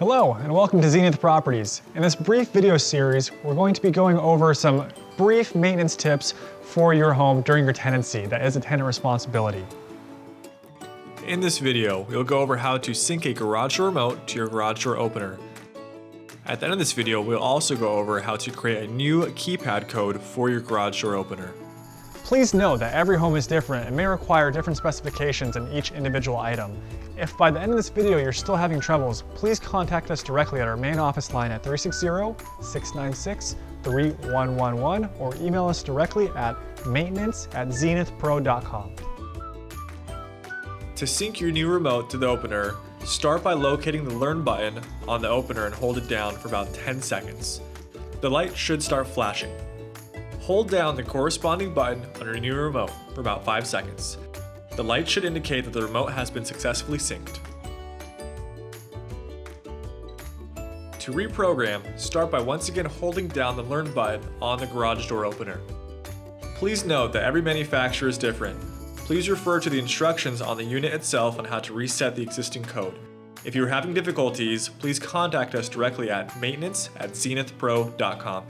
Hello and welcome to Zenith Properties. In this brief video series, we're going to be going over some brief maintenance tips for your home during your tenancy. That is a tenant responsibility. In this video, we'll go over how to sync a garage door remote to your garage door opener. At the end of this video, we'll also go over how to create a new keypad code for your garage door opener. Please note that every home is different and may require different specifications in each individual item. If by the end of this video you're still having troubles, please contact us directly at our main office line at 360-696-3111 or email us directly at maintenance@zenithpro.com. To sync your new remote to the opener, start by locating the Learn button on the opener and hold it down for about 10 seconds. The light should start flashing. Hold down the corresponding button on your new remote for about 5 seconds. The light should indicate that the remote has been successfully synced. To reprogram, start by once again holding down the Learn button on the garage door opener. Please note that every manufacturer is different. Please refer to the instructions on the unit itself on how to reset the existing code. If you are having difficulties, please contact us directly at maintenance@zenithpro.com.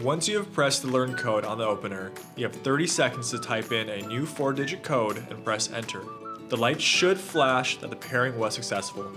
Once you have pressed the Learn code on the opener, you have 30 seconds to type in a new 4-digit code and press enter. The light should flash that the pairing was successful.